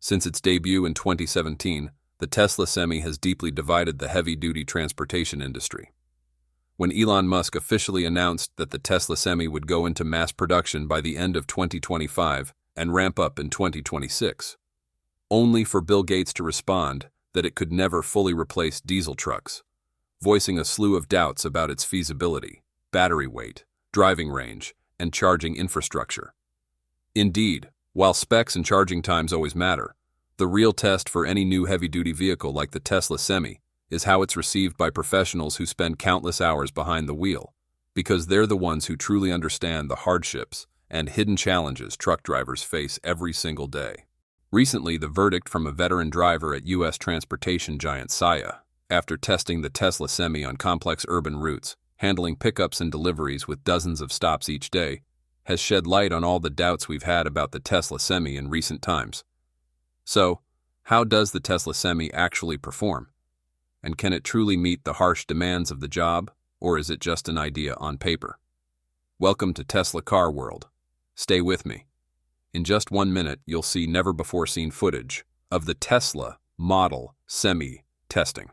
Since its debut in 2017, the Tesla Semi has deeply divided the heavy-duty transportation industry. When Elon Musk officially announced that the Tesla Semi would go into mass production by the end of 2025 and ramp up in 2026, only for Bill Gates to respond that it could never fully replace diesel trucks, voicing a slew of doubts about its feasibility, battery weight, driving range, and charging infrastructure. Indeed, while specs and charging times always matter, the real test for any new heavy-duty vehicle like the Tesla Semi is how it's received by professionals who spend countless hours behind the wheel, because they're the ones who truly understand the hardships and hidden challenges truck drivers face every single day. Recently, the verdict from a veteran driver at U.S. transportation giant Saia, after testing the Tesla Semi on complex urban routes, handling pickups and deliveries with dozens of stops each day, has shed light on all the doubts we've had about the Tesla Semi in recent times. So, how does the Tesla Semi actually perform? And can it truly meet the harsh demands of the job, or is it just an idea on paper? Welcome to Tesla Car World. Stay with me. In just 1 minute, you'll see never-before-seen footage of the Tesla Model Semi testing.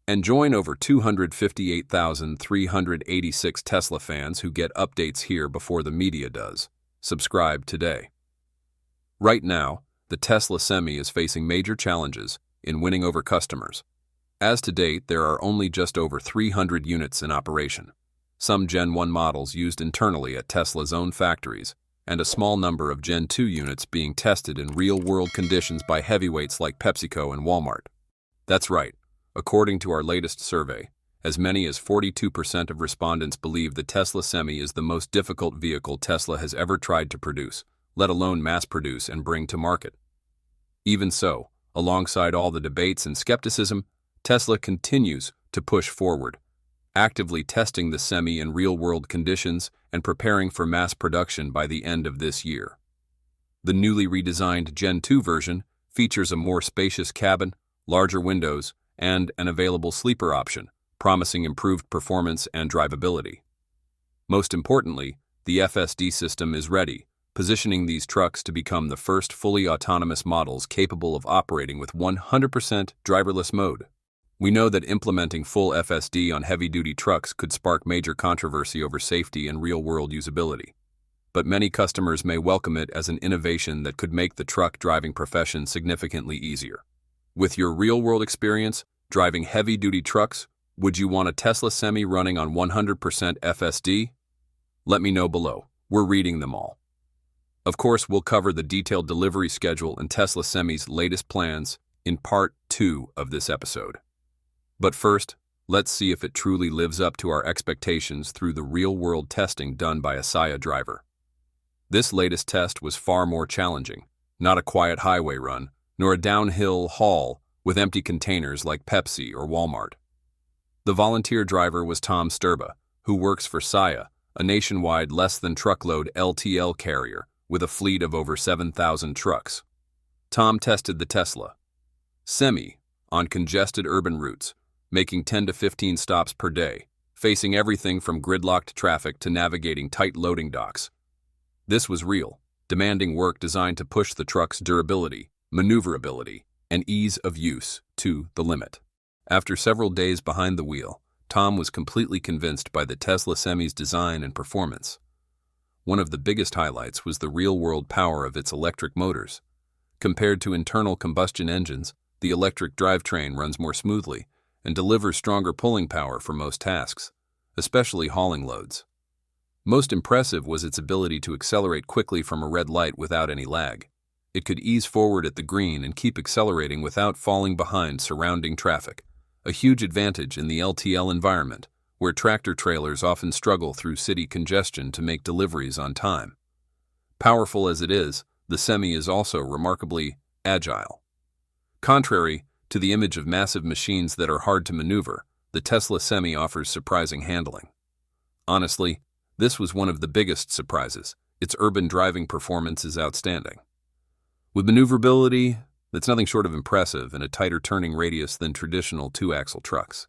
And join over 258,386 Tesla fans who get updates here before the media does. Subscribe today. Right now, the Tesla Semi is facing major challenges in winning over customers. As to date, there are only just over 300 units in operation, some Gen 1 models used internally at Tesla's own factories, and a small number of Gen 2 units being tested in real-world conditions by heavyweights like PepsiCo and Walmart. That's right. According to our latest survey, as many as 42% of respondents believe the Tesla Semi is the most difficult vehicle Tesla has ever tried to produce, let alone mass produce and bring to market. Even so, alongside all the debates and skepticism, Tesla continues to push forward, actively testing the Semi in real-world conditions and preparing for mass production by the end of this year. The newly redesigned Gen 2 version features a more spacious cabin, larger windows, and an available sleeper option, promising improved performance and drivability. Most importantly, the FSD system is ready, positioning these trucks to become the first fully autonomous models capable of operating with 100% driverless mode. We know that implementing full FSD on heavy-duty trucks could spark major controversy over safety and real-world usability. But many customers may welcome it as an innovation that could make the truck driving profession significantly easier. With your real-world experience driving heavy-duty trucks, would you want a Tesla Semi running on 100% FSD? Let me know below. We're reading them all. Of course, we'll cover the detailed delivery schedule and Tesla Semi's latest plans in Part 2 of this episode. But first, let's see if it truly lives up to our expectations through the real-world testing done by a Saia driver. This latest test was far more challenging, not a quiet highway run, nor a downhill haul with empty containers like Pepsi or Walmart. The volunteer driver was Tom Sturba, who works for Saia, a nationwide less-than-truckload LTL carrier with a fleet of over 7,000 trucks. Tom tested the Tesla Semi on congested urban routes, making 10 to 15 stops per day, facing everything from gridlocked traffic to navigating tight loading docks. This was real, demanding work designed to push the truck's durability, maneuverability, and ease of use to the limit. After several days behind the wheel, Tom was completely convinced by the Tesla Semi's design and performance. One of the biggest highlights was the real-world power of its electric motors. Compared to internal combustion engines, the electric drivetrain runs more smoothly and delivers stronger pulling power for most tasks, especially hauling loads. Most impressive was its ability to accelerate quickly from a red light without any lag. It could ease forward at the green and keep accelerating without falling behind surrounding traffic, a huge advantage in the LTL environment, where tractor-trailers often struggle through city congestion to make deliveries on time. Powerful as it is, the Semi is also remarkably agile. Contrary to the image of massive machines that are hard to maneuver, the Tesla Semi offers surprising handling. Honestly, this was one of the biggest surprises. Its urban driving performance is outstanding. With maneuverability that's nothing short of impressive and a tighter turning radius than traditional two-axle trucks.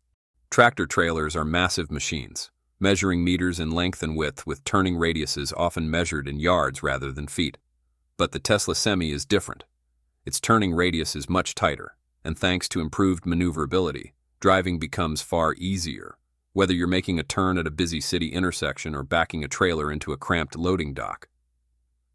Tractor-trailers are massive machines, measuring meters in length and width with turning radiuses often measured in yards rather than feet. But the Tesla Semi is different. Its turning radius is much tighter, and thanks to improved maneuverability, driving becomes far easier, whether you're making a turn at a busy city intersection or backing a trailer into a cramped loading dock.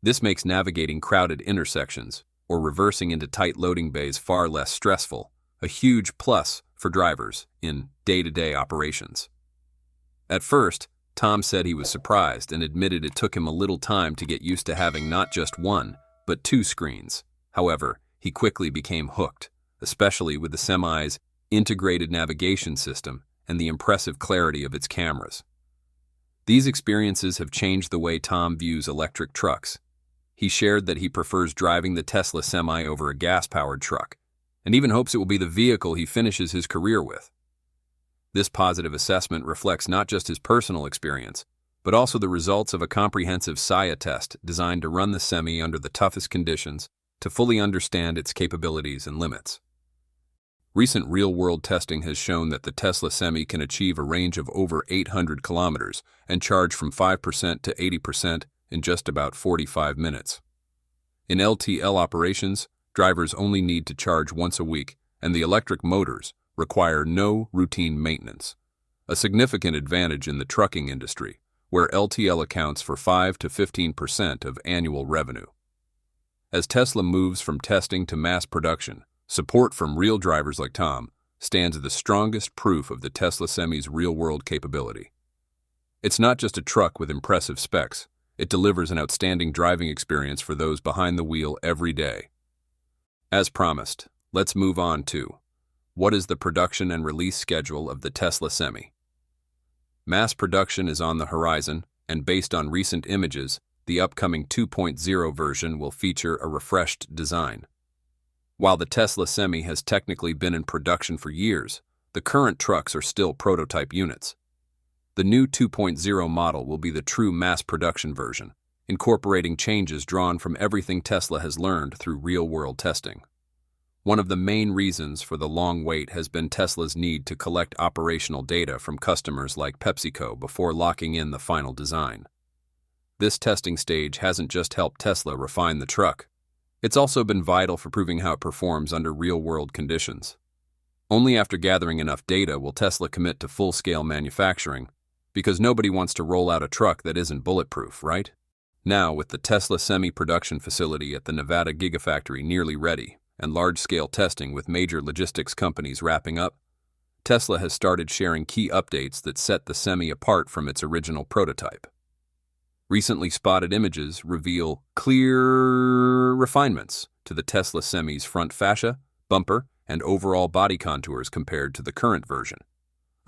This makes navigating crowded intersections or reversing into tight loading bays far less stressful, a huge plus for drivers in day-to-day operations. At first, Tom said he was surprised and admitted it took him a little time to get used to having not just one, but two screens. However, he quickly became hooked, especially with the semi's integrated navigation system and the impressive clarity of its cameras. These experiences have changed the way Tom views electric trucks. He shared that he prefers driving the Tesla Semi over a gas-powered truck, and even hopes it will be the vehicle he finishes his career with. This positive assessment reflects not just his personal experience, but also the results of a comprehensive SIA test designed to run the Semi under the toughest conditions to fully understand its capabilities and limits. Recent real-world testing has shown that the Tesla Semi can achieve a range of over 800 kilometers and charge from 5% to 80% in just about 45 minutes. In LTL operations, drivers only need to charge once a week, and the electric motors require no routine maintenance, a significant advantage in the trucking industry, where LTL accounts for 5 to 15% of annual revenue. As Tesla moves from testing to mass production, support from real drivers like Tom stands the strongest proof of the Tesla Semi's real-world capability. It's not just a truck with impressive specs, it delivers an outstanding driving experience for those behind the wheel every day. As promised, let's move on to what is the production and release schedule of the Tesla Semi? Mass production is on the horizon, and based on recent images, the upcoming 2.0 version will feature a refreshed design. While the Tesla Semi has technically been in production for years, the current trucks are still prototype units. The new 2.0 model will be the true mass production version, incorporating changes drawn from everything Tesla has learned through real-world testing. One of the main reasons for the long wait has been Tesla's need to collect operational data from customers like PepsiCo before locking in the final design. This testing stage hasn't just helped Tesla refine the truck, it's also been vital for proving how it performs under real-world conditions. Only after gathering enough data will Tesla commit to full-scale manufacturing, because nobody wants to roll out a truck that isn't bulletproof, right? Now, with the Tesla Semi production facility at the Nevada Gigafactory nearly ready, and large-scale testing with major logistics companies wrapping up, Tesla has started sharing key updates that set the Semi apart from its original prototype. Recently spotted images reveal clear refinements to the Tesla Semi's front fascia, bumper, and overall body contours compared to the current version.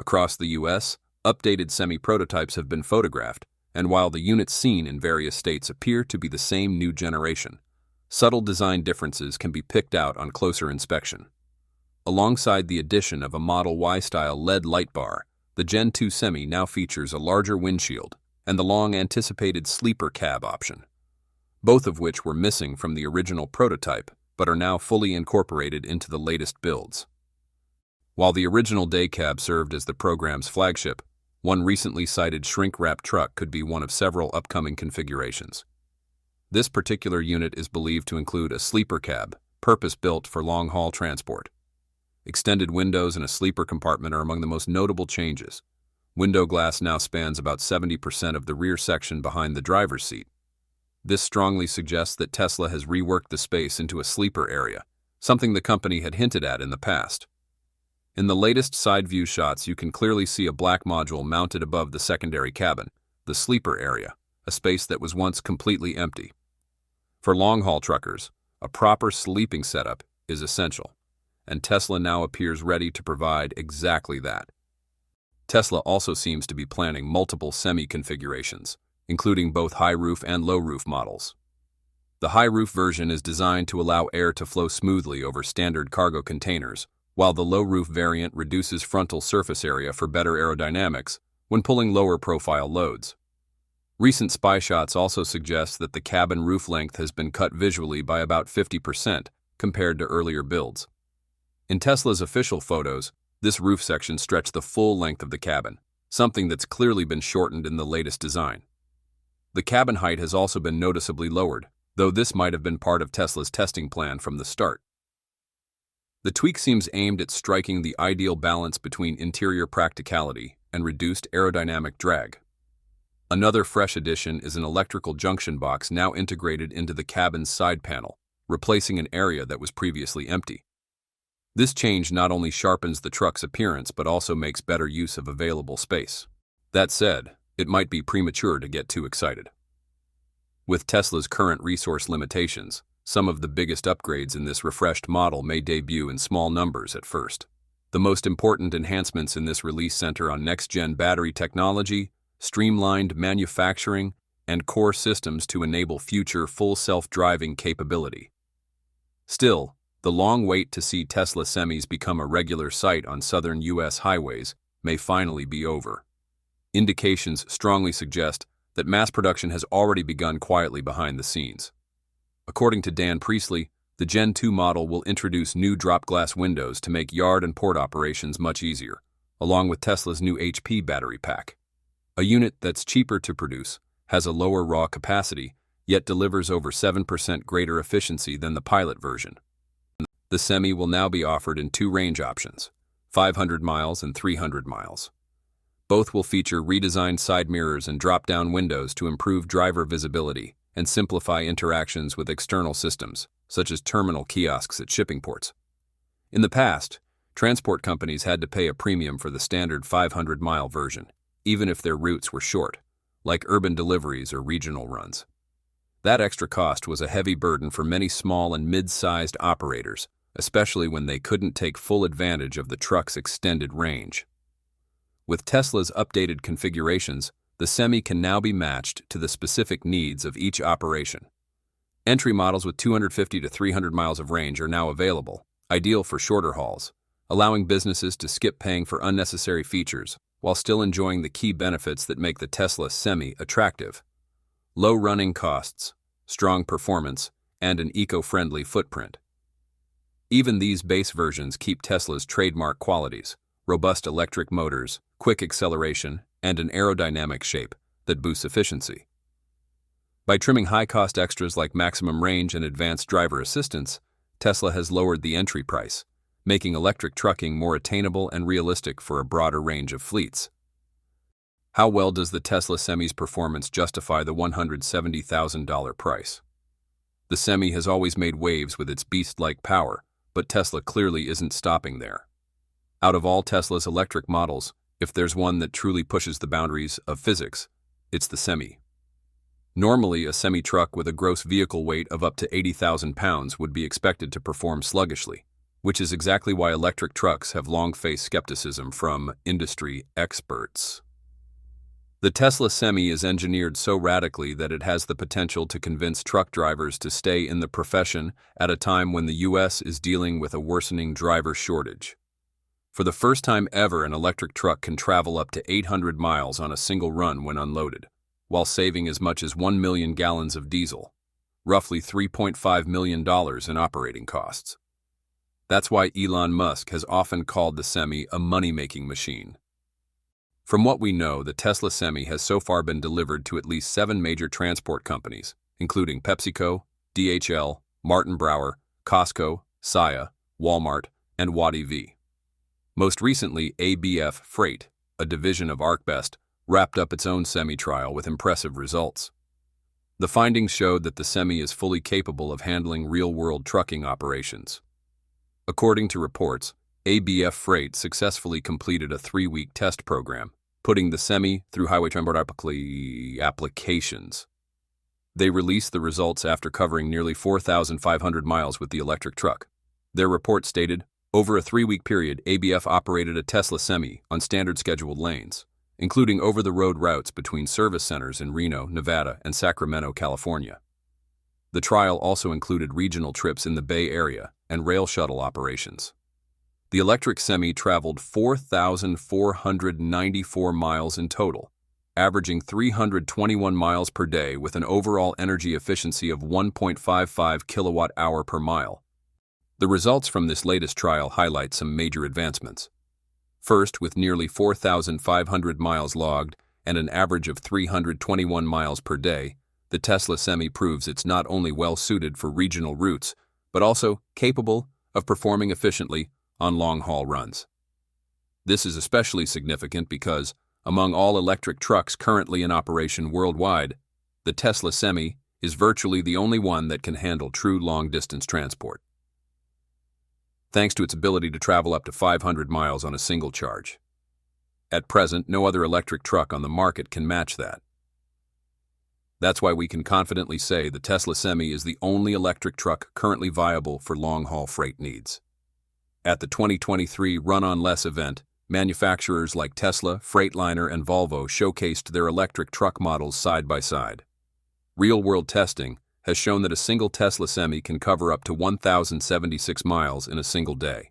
Across the U.S., updated Semi prototypes have been photographed, and while the units seen in various states appear to be the same new generation, subtle design differences can be picked out on closer inspection. Alongside the addition of a Model Y-style LED light bar, the Gen 2 Semi now features a larger windshield and the long-anticipated sleeper cab option, both of which were missing from the original prototype but are now fully incorporated into the latest builds. While the original day cab served as the program's flagship, one recently cited shrink-wrap truck could be one of several upcoming configurations. This particular unit is believed to include a sleeper cab, purpose-built for long-haul transport. Extended windows and a sleeper compartment are among the most notable changes. Window glass now spans about 70% of the rear section behind the driver's seat. This strongly suggests that Tesla has reworked the space into a sleeper area, something the company had hinted at in the past. In the latest side view shots, you can clearly see a black module mounted above the secondary cabin, the sleeper area, a space that was once completely empty. For long-haul truckers, a proper sleeping setup is essential, and Tesla now appears ready to provide exactly that. Tesla also seems to be planning multiple Semi configurations, including both high-roof and low-roof models. The high-roof version is designed to allow air to flow smoothly over standard cargo containers, while the low-roof variant reduces frontal surface area for better aerodynamics when pulling lower-profile loads. Recent spy shots also suggest that the cabin roof length has been cut visually by about 50% compared to earlier builds. In Tesla's official photos, this roof section stretched the full length of the cabin, something that's clearly been shortened in the latest design. The cabin height has also been noticeably lowered, though this might have been part of Tesla's testing plan from the start. The tweak seems aimed at striking the ideal balance between interior practicality and reduced aerodynamic drag. Another fresh addition is an electrical junction box now integrated into the cabin's side panel, replacing an area that was previously empty. This change not only sharpens the truck's appearance but also makes better use of available space. That said, it might be premature to get too excited. With Tesla's current resource limitations, some of the biggest upgrades in this refreshed model may debut in small numbers at first. The most important enhancements in this release center on next-gen battery technology, streamlined manufacturing, and core systems to enable future full self-driving capability. Still, the long wait to see Tesla semis become a regular sight on southern U.S. highways may finally be over. Indications strongly suggest that mass production has already begun quietly behind the scenes. According to Dan Priestley, the Gen 2 model will introduce new drop-glass windows to make yard and port operations much easier, along with Tesla's new HP battery pack. A unit that's cheaper to produce, has a lower raw capacity, yet delivers over 7% greater efficiency than the Pilot version. The Semi will now be offered in two range options, 500 miles and 300 miles. Both will feature redesigned side mirrors and drop-down windows to improve driver visibility and simplify interactions with external systems, such as terminal kiosks at shipping ports. In the past, transport companies had to pay a premium for the standard 500-mile version, even if their routes were short, like urban deliveries or regional runs. That extra cost was a heavy burden for many small and mid-sized operators, especially when they couldn't take full advantage of the truck's extended range. With Tesla's updated configurations, the Semi can now be matched to the specific needs of each operation. Entry models with 250 to 300 miles of range are now available, ideal for shorter hauls, allowing businesses to skip paying for unnecessary features while still enjoying the key benefits that make the Tesla Semi attractive: low running costs, strong performance, and an eco-friendly footprint. Even these base versions keep Tesla's trademark qualities: robust electric motors, quick acceleration, and an aerodynamic shape that boosts efficiency. By trimming high-cost extras like maximum range and advanced driver assistance, Tesla has lowered the entry price, making electric trucking more attainable and realistic for a broader range of fleets. How well does the Tesla Semi's performance justify the $170,000 price? The Semi has always made waves with its beast-like power, but Tesla clearly isn't stopping there. Out of all Tesla's electric models, if there's one that truly pushes the boundaries of physics, it's the Semi. Normally, a semi-truck with a gross vehicle weight of up to 80,000 pounds would be expected to perform sluggishly, which is exactly why electric trucks have long faced skepticism from industry experts. The Tesla Semi is engineered so radically that it has the potential to convince truck drivers to stay in the profession at a time when the U.S. is dealing with a worsening driver shortage. For the first time ever, an electric truck can travel up to 800 miles on a single run when unloaded, while saving as much as 1 million gallons of diesel, roughly $3.5 million in operating costs. That's why Elon Musk has often called the Semi a money-making machine. From what we know, the Tesla Semi has so far been delivered to at least 7 major transport companies, including PepsiCo, DHL, Martin Brower, Costco, Saia, Walmart, and Watt EV. Most recently, ABF Freight, a division of ArcBest, wrapped up its own Semi trial with impressive results. The findings showed that the Semi is fully capable of handling real-world trucking operations. According to reports, ABF Freight successfully completed a 3-week test program, putting the Semi through highway transport applications. They released the results after covering nearly 4,500 miles with the electric truck. Their report stated, over a 3-week period, ABF operated a Tesla Semi on standard scheduled lanes, including over-the-road routes between service centers in Reno, Nevada, and Sacramento, California. The trial also included regional trips in the Bay Area and rail shuttle operations. The electric Semi traveled 4,494 miles in total, averaging 321 miles per day with an overall energy efficiency of 1.55 kilowatt-hour per mile. The results from this latest trial highlight some major advancements. First, with nearly 4,500 miles logged and an average of 321 miles per day, the Tesla Semi proves it's not only well-suited for regional routes, but also capable of performing efficiently on long-haul runs. This is especially significant because, among all electric trucks currently in operation worldwide, the Tesla Semi is virtually the only one that can handle true long-distance transport. Thanks to its ability to travel up to 500 miles on a single charge. At present, no other electric truck on the market can match that. That's why we can confidently say the Tesla Semi is the only electric truck currently viable for long-haul freight needs. At the 2023 Run on Less event, manufacturers like Tesla, Freightliner, and Volvo showcased their electric truck models side by side. Real-world testing has shown that a single Tesla Semi can cover up to 1,076 miles in a single day.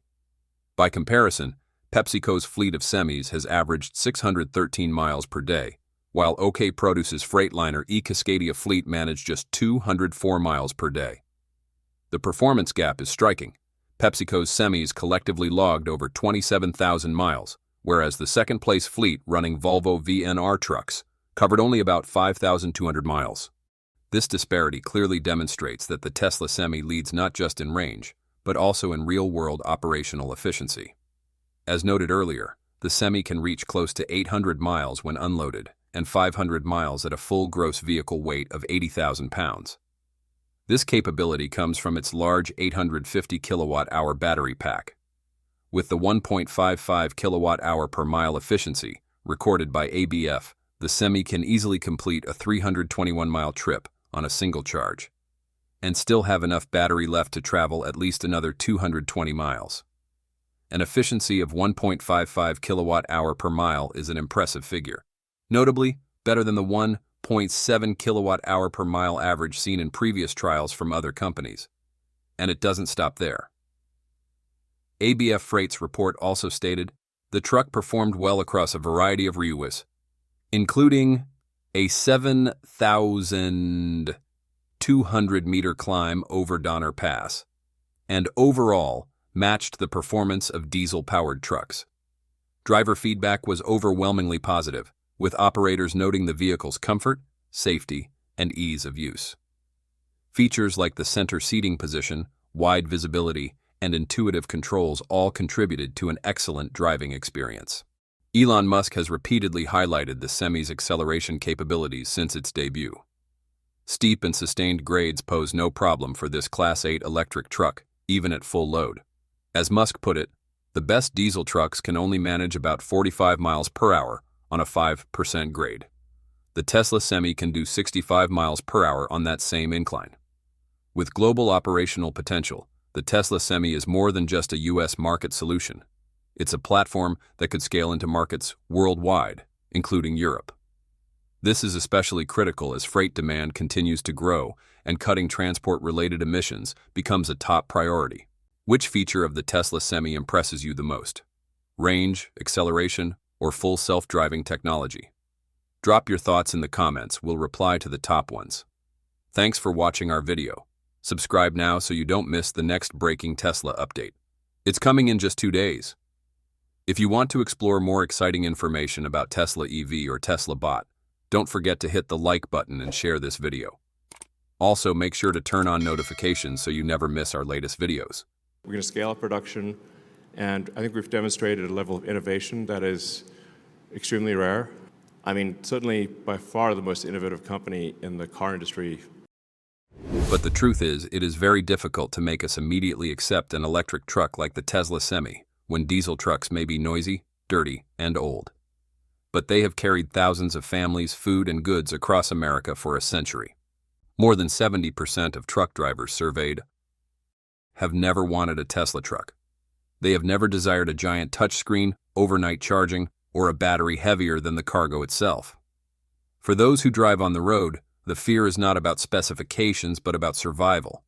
By comparison, PepsiCo's fleet of semis has averaged 613 miles per day, while OK Produce's Freightliner e-Cascadia fleet managed just 204 miles per day. The performance gap is striking. PepsiCo's semis collectively logged over 27,000 miles, whereas the second-place fleet running Volvo VNR trucks covered only about 5,200 miles. This disparity clearly demonstrates that the Tesla Semi leads not just in range, but also in real-world operational efficiency. As noted earlier, the Semi can reach close to 800 miles when unloaded and 500 miles at a full gross vehicle weight of 80,000 pounds. This capability comes from its large 850 kilowatt-hour battery pack. With the 1.55 kilowatt-hour per mile efficiency recorded by ABF, the Semi can easily complete a 321-mile trip on a single charge, and still have enough battery left to travel at least another 220 miles. An efficiency of 1.55 kilowatt-hour per mile is an impressive figure, notably better than the 1.7 kilowatt-hour per mile average seen in previous trials from other companies. And it doesn't stop there. ABF Freight's report also stated, the truck performed well across a variety of RUIs, including a 7,200-meter climb over Donner Pass, and overall matched the performance of diesel-powered trucks. Driver feedback was overwhelmingly positive, with operators noting the vehicle's comfort, safety, and ease of use. Features like the center seating position, wide visibility, and intuitive controls all contributed to an excellent driving experience. Elon Musk has repeatedly highlighted the Semi's acceleration capabilities since its debut. Steep and sustained grades pose no problem for this Class 8 electric truck, even at full load. As Musk put it, the best diesel trucks can only manage about 45 miles per hour on a 5% grade. The Tesla Semi can do 65 miles per hour on that same incline. With global operational potential, the Tesla Semi is more than just a U.S. market solution. It's a platform that could scale into markets worldwide, including Europe. This is especially critical as freight demand continues to grow and cutting transport-related emissions becomes a top priority. Which feature of the Tesla Semi impresses you the most? Range, acceleration, or full self-driving technology? Drop your thoughts in the comments. We'll reply to the top ones. Thanks for watching our video. Subscribe now so you don't miss the next breaking Tesla update. It's coming in just 2 days. If you want to explore more exciting information about Tesla EV or Tesla Bot, don't forget to hit the like button and share this video. Also, make sure to turn on notifications so you never miss our latest videos. We're going to scale up production, and I think we've demonstrated a level of innovation that is extremely rare. I mean, certainly by far the most innovative company in the car industry. But the truth is, it is very difficult to make us immediately accept an electric truck like the Tesla Semi, when diesel trucks may be noisy, dirty, and old. But they have carried thousands of families, food, and goods across America for a century. More than 70% of truck drivers surveyed have never wanted a Tesla truck. They have never desired a giant touchscreen, overnight charging, or a battery heavier than the cargo itself. For those who drive on the road, the fear is not about specifications but about survival.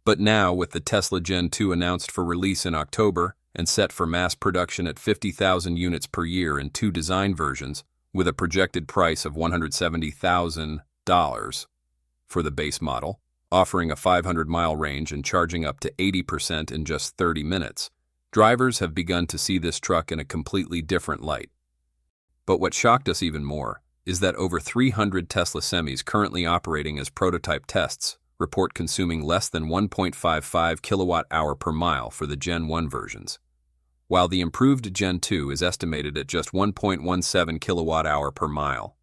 But now, with the Tesla Gen 2 announced for release in October and set for mass production at 50,000 units per year in 2 design versions, with a projected price of $170,000 for the base model, offering a 500-mile range and charging up to 80% in just 30 minutes, drivers have begun to see this truck in a completely different light. But what shocked us even more is that over 300 Tesla semis currently operating as prototype tests report consuming less than 1.55 kilowatt-hour per mile for the Gen 1 versions, while the improved Gen 2 is estimated at just 1.17 kilowatt-hour per mile.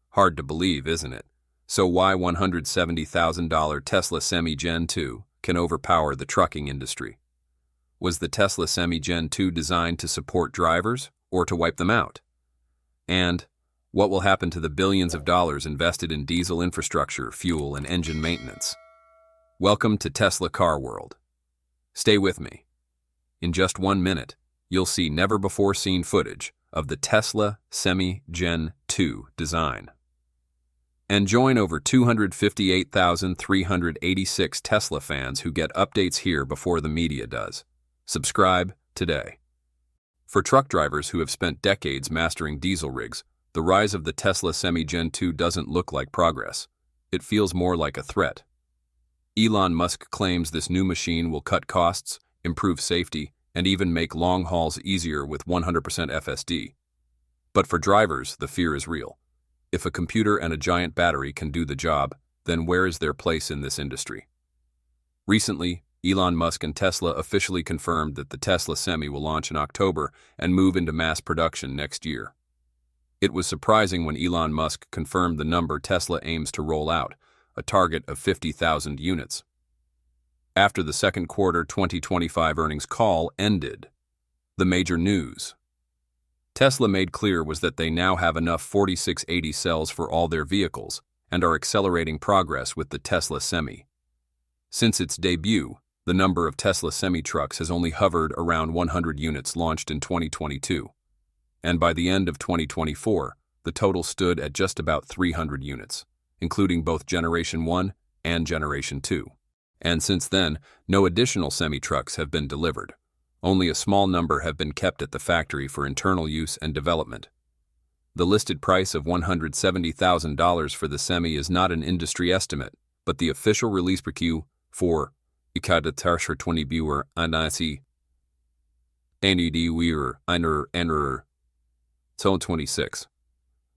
Hard to believe, isn't it? So why $170,000 Tesla Semi Gen 2 can overpower the trucking industry? Was the Tesla Semi Gen 2 designed to support drivers or to wipe them out? And what will happen to the billions of dollars invested in diesel infrastructure, fuel, and engine maintenance? Welcome to Tesla Car World. Stay with me. In just 1 minute, you'll see never-before-seen footage of the Tesla Semi Gen 2 design. And join over 258,386 Tesla fans who get updates here before the media does. Subscribe today. For truck drivers who have spent decades mastering diesel rigs, the rise of the Tesla Semi Gen 2 doesn't look like progress. It feels more like a threat. Elon Musk claims this new machine will cut costs, improve safety, and even make long hauls easier with 100% FSD. But for drivers, the fear is real. If a computer and a giant battery can do the job, then where is their place in this industry? Recently, Elon Musk and Tesla officially confirmed that the Tesla Semi will launch in October and move into mass production next year. It was surprising when Elon Musk confirmed the number Tesla aims to roll out, a target of 50,000 units. After the second quarter 2025 earnings call ended, the major news Tesla made clear was that they now have enough 4680 cells for all their vehicles and are accelerating progress with the Tesla Semi. Since its debut, the number of Tesla Semi trucks has only hovered around 100 units launched in 2022. And by the end of 2024, the total stood at just about 300 units, including both Generation 1 and Generation 2. And since then, no additional semi-trucks have been delivered. Only a small number have been kept at the factory for internal use and development. The listed price of $170,000 for the Semi is not an industry estimate, but the official release per Q for Ikadatar 20 Buer Anasi NED Weir Einer Zone 26.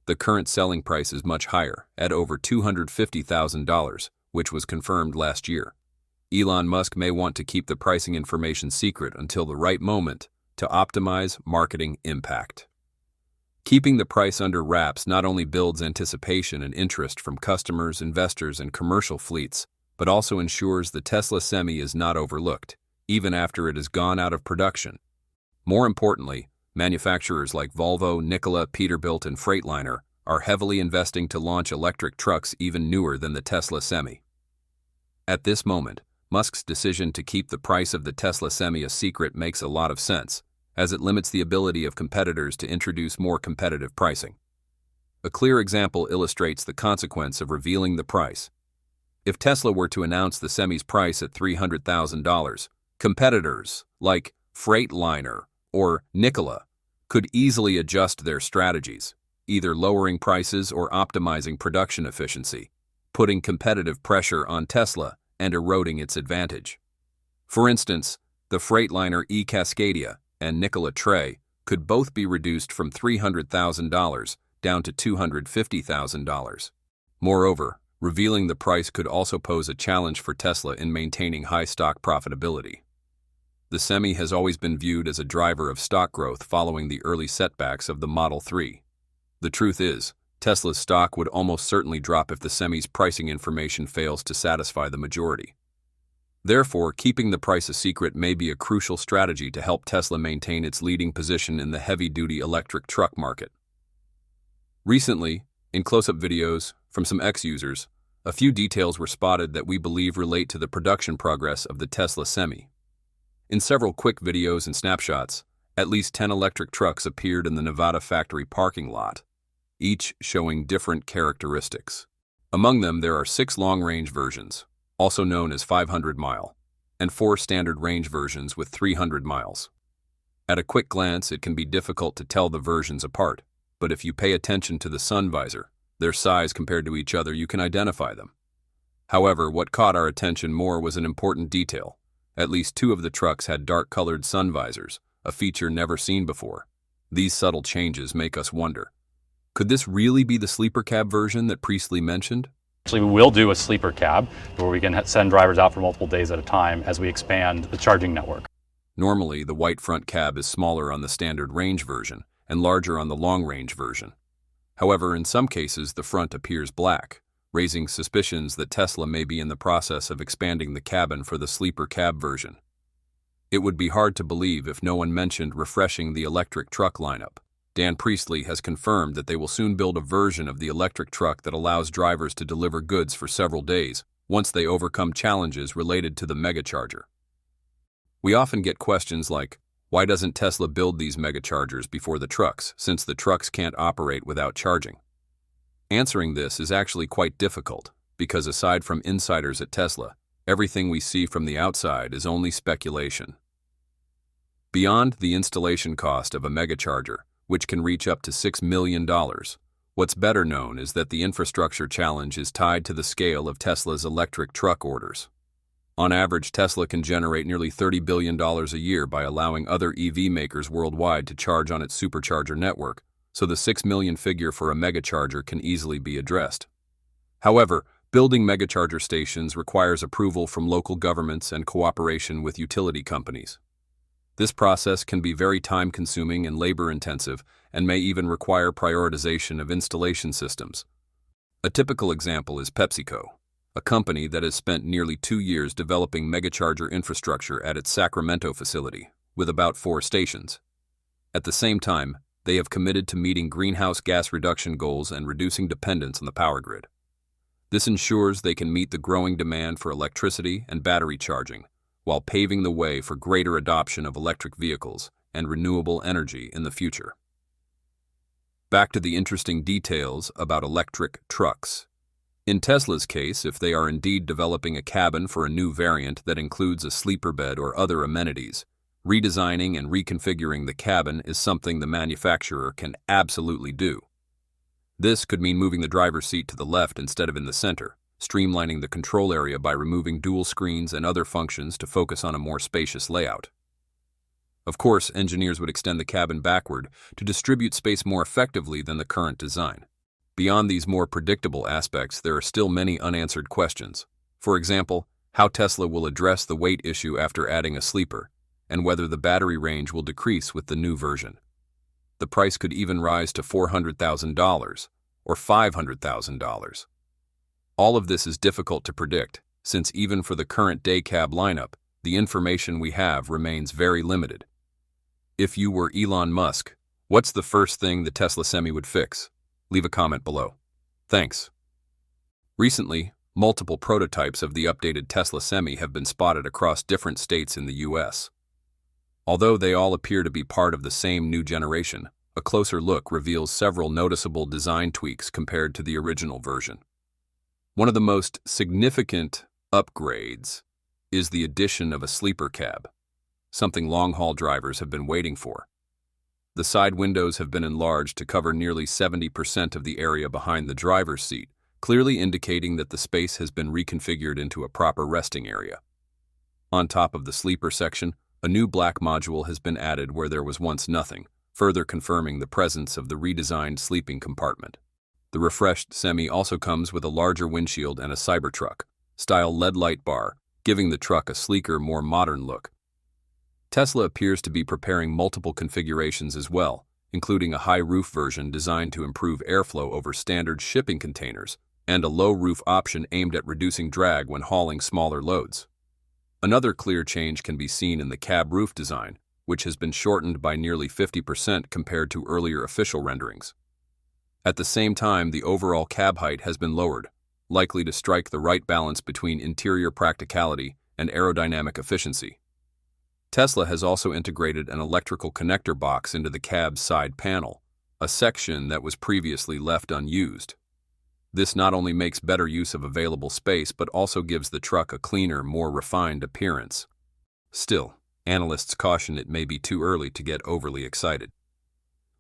The current selling price is much higher, at over $250,000, which was confirmed last year. Elon Musk may want to keep the pricing information secret until the right moment to optimize marketing impact. Keeping the price under wraps not only builds anticipation and interest from customers, investors, and commercial fleets, but also ensures the Tesla Semi is not overlooked, even after it has gone out of production. More importantly, manufacturers like Volvo, Nikola, Peterbilt, and Freightliner are heavily investing to launch electric trucks even newer than the Tesla Semi. At this moment, Musk's decision to keep the price of the Tesla Semi a secret makes a lot of sense, as it limits the ability of competitors to introduce more competitive pricing. A clear example illustrates the consequence of revealing the price. If Tesla were to announce the Semi's price at $300,000, competitors like Freightliner or Nikola could easily adjust their strategies, either lowering prices or optimizing production efficiency, putting competitive pressure on Tesla and eroding its advantage. For instance, the Freightliner e-Cascadia and Nikola Tre could both be reduced from $300,000 down to $250,000. Moreover, revealing the price could also pose a challenge for Tesla in maintaining high stock profitability. The Semi has always been viewed as a driver of stock growth following the early setbacks of the Model 3. The truth is, Tesla's stock would almost certainly drop if the Semi's pricing information fails to satisfy the majority. Therefore, keeping the price a secret may be a crucial strategy to help Tesla maintain its leading position in the heavy-duty electric truck market. Recently, in close-up videos from some ex-users, a few details were spotted that we believe relate to the production progress of the Tesla Semi. In several quick videos and snapshots, at least 10 electric trucks appeared in the Nevada factory parking lot, each showing different characteristics. Among them, there are 6 long-range versions, also known as 500-mile, and 4 standard range versions with 300 miles. At a quick glance, it can be difficult to tell the versions apart, but if you pay attention to the sun visor, their size compared to each other, you can identify them. However, what caught our attention more was an important detail. At least 2 of the trucks had dark-colored sun visors, a feature never seen before. These subtle changes make us wonder. Could this really be the sleeper cab version that Priestley mentioned? Actually, we will do a sleeper cab where we can send drivers out for multiple days at a time as we expand the charging network. Normally, the white front cab is smaller on the standard range version and larger on the long-range version. However, in some cases, the front appears black, raising suspicions that Tesla may be in the process of expanding the cabin for the sleeper cab version. It would be hard to believe if no one mentioned refreshing the electric truck lineup. Dan Priestley has confirmed that they will soon build a version of the electric truck that allows drivers to deliver goods for several days once they overcome challenges related to the megacharger. We often get questions like, why doesn't Tesla build these megachargers before the trucks, since the trucks can't operate without charging? Answering this is actually quite difficult, because aside from insiders at Tesla, everything we see from the outside is only speculation. Beyond the installation cost of a megacharger, which can reach up to $6 million, what's better known is that the infrastructure challenge is tied to the scale of Tesla's electric truck orders. On average, Tesla can generate nearly $30 billion a year by allowing other EV makers worldwide to charge on its supercharger network, so the 6 million figure for a megacharger can easily be addressed. However, building megacharger stations requires approval from local governments and cooperation with utility companies. This process can be very time-consuming and labor-intensive and may even require prioritization of installation systems. A typical example is PepsiCo, a company that has spent nearly 2 years developing megacharger infrastructure at its Sacramento facility, with about 4 stations. At the same time, they have committed to meeting greenhouse gas reduction goals and reducing dependence on the power grid. This ensures they can meet the growing demand for electricity and battery charging, while paving the way for greater adoption of electric vehicles and renewable energy in the future. Back to the interesting details about electric trucks. In Tesla's case, if they are indeed developing a cabin for a new variant that includes a sleeper bed or other amenities, redesigning and reconfiguring the cabin is something the manufacturer can absolutely do. This could mean moving the driver's seat to the left instead of in the center, streamlining the control area by removing dual screens and other functions to focus on a more spacious layout. Of course, engineers would extend the cabin backward to distribute space more effectively than the current design. Beyond these more predictable aspects, there are still many unanswered questions. For example, how Tesla will address the weight issue after adding a sleeper, and whether the battery range will decrease with the new version. The price could even rise to $400,000 or $500,000. All of this is difficult to predict, since even for the current day cab lineup, the information we have remains very limited. If you were Elon Musk, what's the first thing the Tesla Semi would fix? Leave a comment below. Thanks. Recently, multiple prototypes of the updated Tesla Semi have been spotted across different states in the US. Although they all appear to be part of the same new generation, a closer look reveals several noticeable design tweaks compared to the original version. One of the most significant upgrades is the addition of a sleeper cab, something long-haul drivers have been waiting for. The side windows have been enlarged to cover nearly 70% of the area behind the driver's seat, clearly indicating that the space has been reconfigured into a proper resting area. On top of the sleeper section, a new black module has been added where there was once nothing, further confirming the presence of the redesigned sleeping compartment. The refreshed Semi also comes with a larger windshield and a Cybertruck-style LED light bar, giving the truck a sleeker, more modern look. Tesla appears to be preparing multiple configurations as well, including a high-roof version designed to improve airflow over standard shipping containers, and a low-roof option aimed at reducing drag when hauling smaller loads. Another clear change can be seen in the cab roof design, which has been shortened by nearly 50% compared to earlier official renderings. At the same time, the overall cab height has been lowered, likely to strike the right balance between interior practicality and aerodynamic efficiency. Tesla has also integrated an electrical connector box into the cab's side panel, a section that was previously left unused. This not only makes better use of available space, but also gives the truck a cleaner, more refined appearance. Still, analysts caution it may be too early to get overly excited.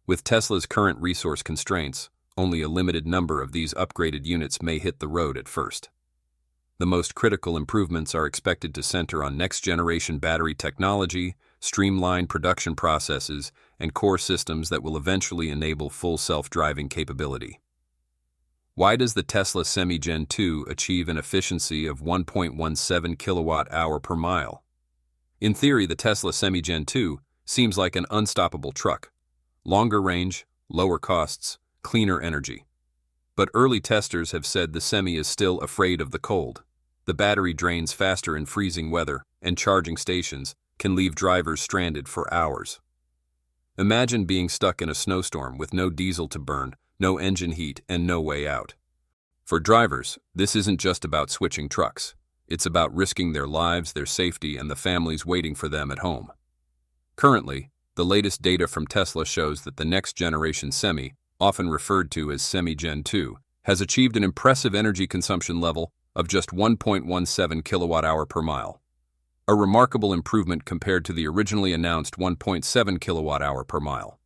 With Tesla's current resource constraints, only a limited number of these upgraded units may hit the road at first. The most critical improvements are expected to center on next-generation battery technology, streamlined production processes, and core systems that will eventually enable full self-driving capability. Why does the Tesla Semi Gen 2 achieve an efficiency of 1.17 kilowatt-hour per mile? In theory, the Tesla Semi Gen 2 seems like an unstoppable truck. Longer range, lower costs, cleaner energy. But early testers have said the Semi is still afraid of the cold. The battery drains faster in freezing weather, and charging stations can leave drivers stranded for hours. Imagine being stuck in a snowstorm with no diesel to burn, no engine heat, and no way out. For drivers, this isn't just about switching trucks. It's about risking their lives, their safety, and the families waiting for them at home. Currently, the latest data from Tesla shows that the next-generation Semi, often referred to as Semi Gen 2, has achieved an impressive energy consumption level of just 1.17 kilowatt-hour per mile. A remarkable improvement compared to the originally announced 1.7 kilowatt-hour per mile.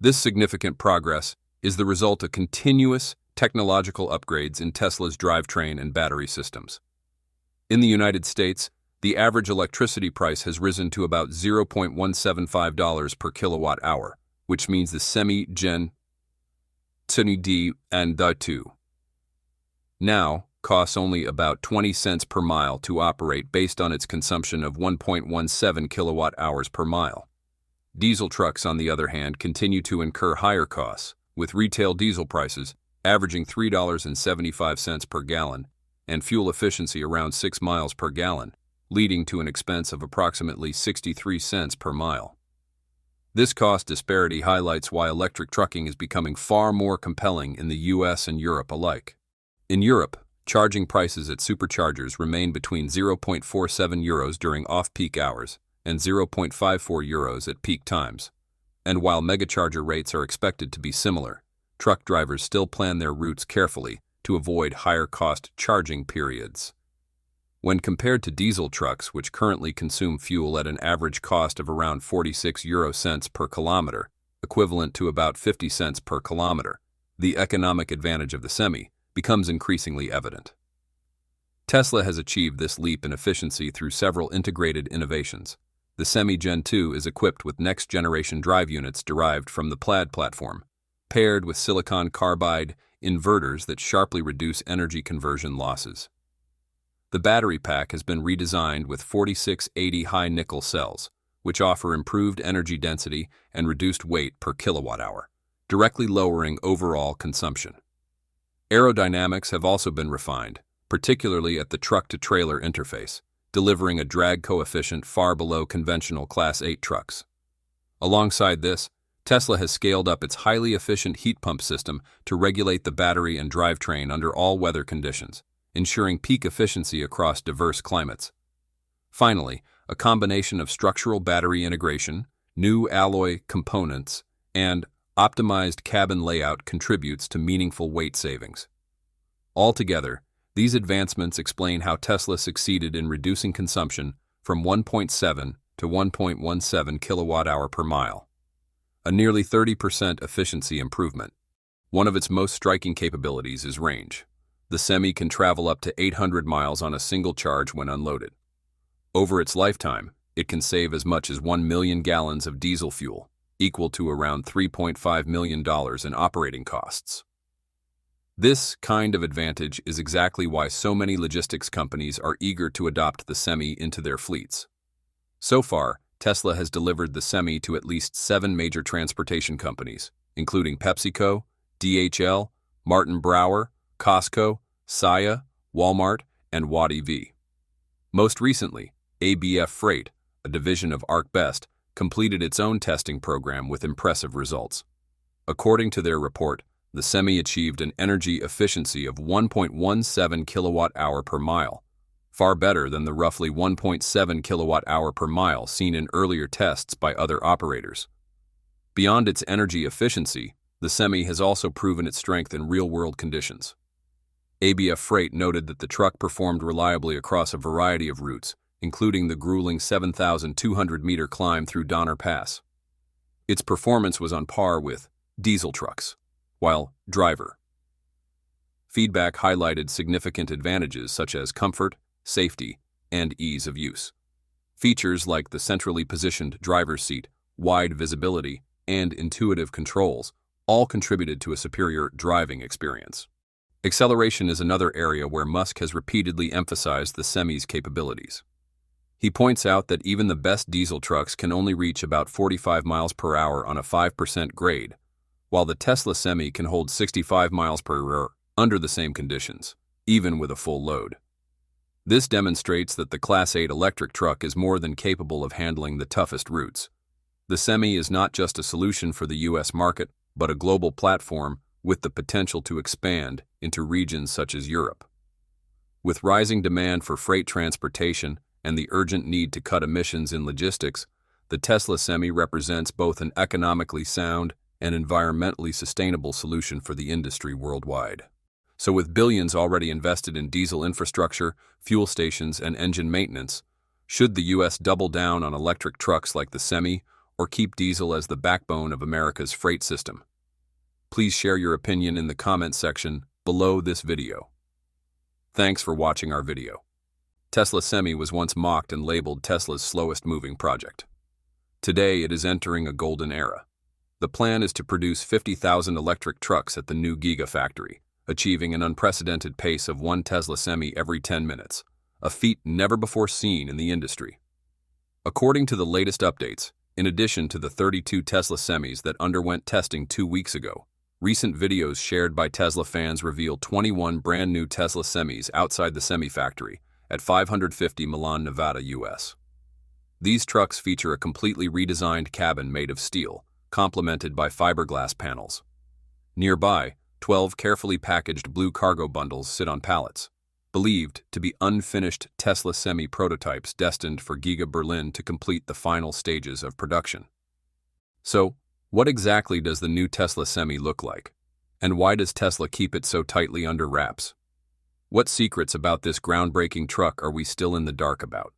This significant progress is the result of continuous technological upgrades in Tesla's drivetrain and battery systems. In the United States, the average electricity price has risen to about $0.175 per kilowatt-hour, which means the Semi Gen 2 and the 2 now costs only about 20 cents per mile to operate based on its consumption of 1.17 kilowatt-hours per mile. Diesel trucks, on the other hand, continue to incur higher costs, with retail diesel prices averaging $3.75 per gallon and fuel efficiency around 6 miles per gallon, leading to an expense of approximately 63 cents per mile. This cost disparity highlights why electric trucking is becoming far more compelling in the US and Europe alike. In Europe, charging prices at superchargers remain between 0.47 euros during off-peak hours and 0.54 euros at peak times. And while megacharger rates are expected to be similar, truck drivers still plan their routes carefully to avoid higher-cost charging periods. When compared to diesel trucks, which currently consume fuel at an average cost of around 46 euro cents per kilometer, equivalent to about 50 cents per kilometer, the economic advantage of the Semi becomes increasingly evident. Tesla has achieved this leap in efficiency through several integrated innovations. The Semi Gen 2 is equipped with next-generation drive units derived from the Plaid platform, paired with silicon carbide inverters that sharply reduce energy conversion losses. The battery pack has been redesigned with 4680 high-nickel cells, which offer improved energy density and reduced weight per kilowatt-hour, directly lowering overall consumption. Aerodynamics have also been refined, particularly at the truck-to-trailer interface, delivering a drag coefficient far below conventional Class 8 trucks. Alongside this, Tesla has scaled up its highly efficient heat pump system to regulate the battery and drivetrain under all weather conditions, ensuring peak efficiency across diverse climates. Finally, a combination of structural battery integration, new alloy components, and optimized cabin layout contributes to meaningful weight savings. Altogether, these advancements explain how Tesla succeeded in reducing consumption from 1.7 to 1.17 kilowatt-hour per mile, a nearly 30% efficiency improvement. One of its most striking capabilities is range. The Semi can travel up to 800 miles on a single charge when unloaded. Over its lifetime, it can save as much as 1 million gallons of diesel fuel, equal to around $3.5 million in operating costs. This kind of advantage is exactly why so many logistics companies are eager to adopt the Semi into their fleets. So far, Tesla has delivered the Semi to at least 7 major transportation companies, including PepsiCo, DHL, Martin Brower, Costco, Saia, Walmart, and Watt EV. Most recently, ABF Freight, a division of ArcBest, completed its own testing program with impressive results. According to their report, the Semi achieved an energy efficiency of 1.17 kilowatt-hour per mile, far better than the roughly 1.7 kilowatt-hour per mile seen in earlier tests by other operators. Beyond its energy efficiency, the Semi has also proven its strength in real-world conditions. ABF Freight noted that the truck performed reliably across a variety of routes, including the grueling 7,200-meter climb through Donner Pass. Its performance was on par with diesel trucks, while driver Feedback highlighted significant advantages such as comfort, safety, and ease of use. Features like the centrally positioned driver's seat, wide visibility, and intuitive controls all contributed to a superior driving experience. Acceleration is another area where Musk has repeatedly emphasized the Semi's capabilities. He points out that even the best diesel trucks can only reach about 45 miles per hour on a 5% grade, while the Tesla Semi can hold 65 miles per hour under the same conditions, even with a full load. This demonstrates that the Class 8 electric truck is more than capable of handling the toughest routes. The Semi is not just a solution for the U.S. market, but a global platform with the potential to expand into regions such as Europe. With rising demand for freight transportation and the urgent need to cut emissions in logistics, the Tesla Semi represents both an economically sound and environmentally sustainable solution for the industry worldwide. So with billions already invested in diesel infrastructure, fuel stations, and engine maintenance, should the U.S. double down on electric trucks like the Semi or keep diesel as the backbone of America's freight system? Please share your opinion in the comments section below this video. Thanks for watching our video. Tesla Semi was once mocked and labeled Tesla's slowest moving project. Today it is entering a golden era. The plan is to produce 50,000 electric trucks at the new Gigafactory, achieving an unprecedented pace of one Tesla Semi every 10 minutes, a feat never before seen in the industry. According to the latest updates, in addition to the 32 Tesla Semis that underwent testing 2 weeks ago, recent videos shared by Tesla fans reveal 21 brand new Tesla Semis outside the Semi factory at 550 Milan, Nevada, US. These trucks feature a completely redesigned cabin made of steel, complemented by fiberglass panels. Nearby, 12 carefully packaged blue cargo bundles sit on pallets, believed to be unfinished Tesla Semi prototypes destined for Giga Berlin to complete the final stages of production. So, what exactly does the new Tesla Semi look like? And why does Tesla keep it so tightly under wraps? What secrets about this groundbreaking truck are we still in the dark about?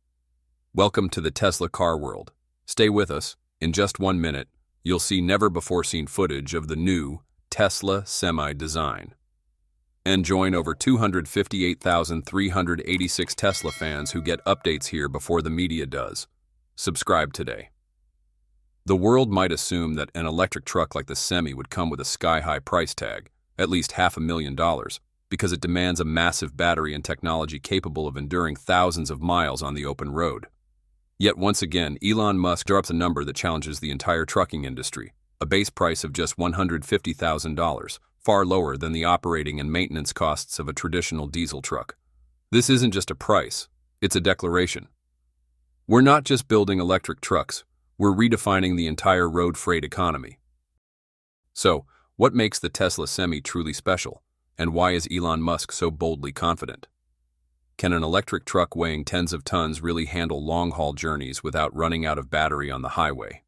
Welcome to the Tesla car world. Stay with us. In just 1 minute, you'll see never-before-seen footage of the new Tesla Semi design. And join over 258,386 Tesla fans who get updates here before the media does. Subscribe today. The world might assume that an electric truck like the Semi would come with a sky-high price tag, at least $500,000, because it demands a massive battery and technology capable of enduring thousands of miles on the open road. Yet once again, Elon Musk drops a number that challenges the entire trucking industry, a base price of just $150,000, far lower than the operating and maintenance costs of a traditional diesel truck. This isn't just a price, it's a declaration. We're not just building electric trucks, we're redefining the entire road freight economy. So, what makes the Tesla Semi truly special, and why is Elon Musk so boldly confident? Can an electric truck weighing tens of tons really handle long-haul journeys without running out of battery on the highway?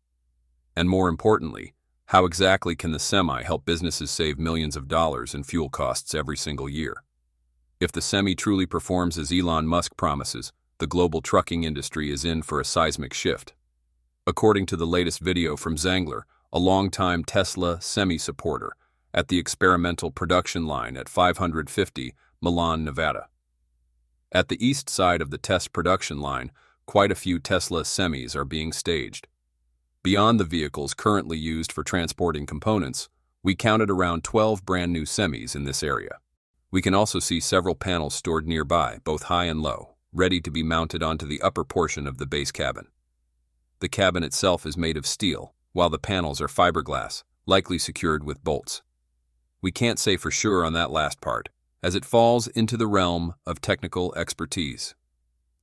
And more importantly, how exactly can the Semi help businesses save millions of dollars in fuel costs every single year? If the Semi truly performs as Elon Musk promises, the global trucking industry is in for a seismic shift. According to the latest video from Zangler, a longtime Tesla Semi supporter, at the experimental production line at 550 Milan, Nevada. At the east side of the test production line, quite a few Tesla Semis are being staged. Beyond the vehicles currently used for transporting components, we counted around 12 brand new Semis in this area. We can also see several panels stored nearby, both high and low, ready to be mounted onto the upper portion of the base cabin. The cabin itself is made of steel, while the panels are fiberglass, likely secured with bolts. We can't say for sure on that last part, as it falls into the realm of technical expertise.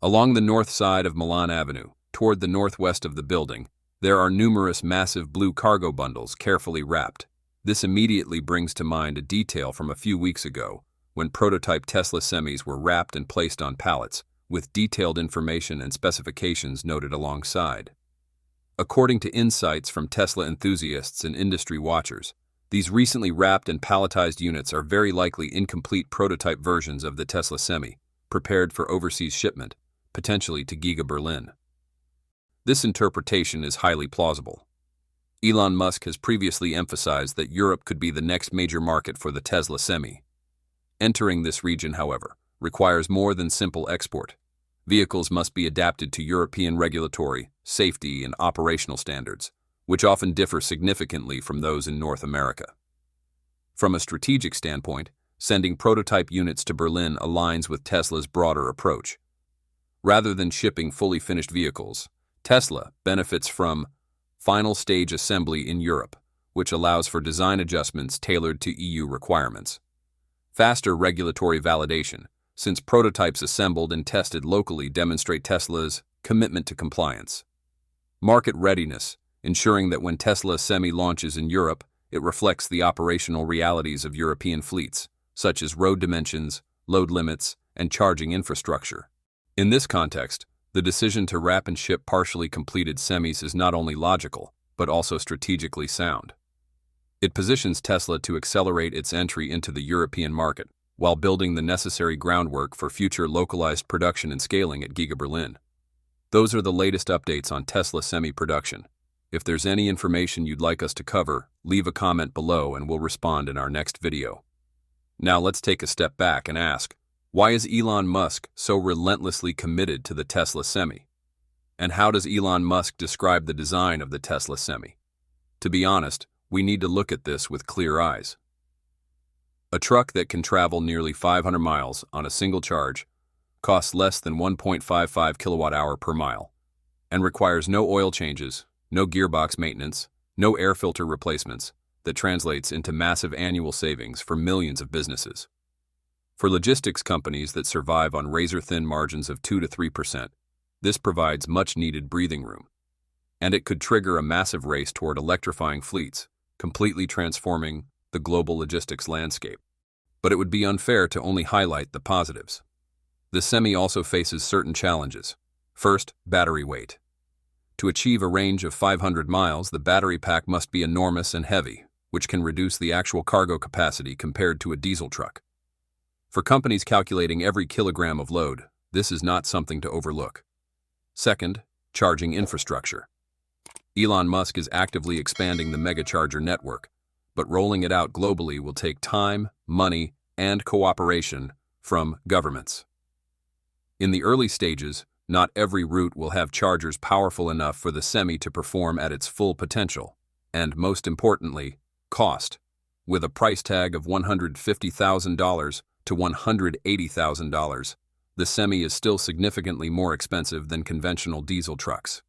Along the north side of Milan Avenue, toward the northwest of the building, there are numerous massive blue cargo bundles carefully wrapped. This immediately brings to mind a detail from a few weeks ago, when prototype Tesla Semis were wrapped and placed on pallets, with detailed information and specifications noted alongside. According to insights from Tesla enthusiasts and industry watchers, these recently wrapped and palletized units are very likely incomplete prototype versions of the Tesla Semi, prepared for overseas shipment, potentially to Giga Berlin. This interpretation is highly plausible. Elon Musk has previously emphasized that Europe could be the next major market for the Tesla Semi. Entering this region, however, requires more than simple export. Vehicles must be adapted to European regulatory, safety, and operational standards, which often differ significantly from those in North America. From a strategic standpoint, sending prototype units to Berlin aligns with Tesla's broader approach. Rather than shipping fully finished vehicles, Tesla benefits from final stage assembly in Europe, which allows for design adjustments tailored to EU requirements. Faster regulatory validation, since prototypes assembled and tested locally demonstrate Tesla's commitment to compliance. Market readiness, ensuring that when Tesla Semi launches in Europe, it reflects the operational realities of European fleets, such as road dimensions, load limits, and charging infrastructure. In this context, the decision to wrap and ship partially completed semis is not only logical, but also strategically sound. It positions Tesla to accelerate its entry into the European market, while building the necessary groundwork for future localized production and scaling at Giga Berlin. Those are the latest updates on Tesla Semi production. If there's any information you'd like us to cover, leave a comment below and we'll respond in our next video. Now let's take a step back and ask, why is Elon Musk so relentlessly committed to the Tesla Semi? And how does Elon Musk describe the design of the Tesla Semi? To be honest, we need to look at this with clear eyes. A truck that can travel nearly 500 miles on a single charge costs less than 1.55 kilowatt-hour per mile and requires no oil changes, no gearbox maintenance, no air filter replacements. That translates into massive annual savings for millions of businesses. For logistics companies that survive on razor-thin margins of 2 to 3%, this provides much-needed breathing room. And it could trigger a massive race toward electrifying fleets, completely transforming the global logistics landscape. But it would be unfair to only highlight the positives. The Semi also faces certain challenges. First, battery weight. To achieve a range of 500 miles, the battery pack must be enormous and heavy, which can reduce the actual cargo capacity compared to a diesel truck. For companies calculating every kilogram of load, this is not something to overlook. Second, charging infrastructure. Elon Musk is actively expanding the megacharger network, but rolling it out globally will take time, money, and cooperation from governments. In the early stages, not every route will have chargers powerful enough for the Semi to perform at its full potential, and most importantly, cost. With a price tag of $150,000 to $180,000, the Semi is still significantly more expensive than conventional diesel trucks.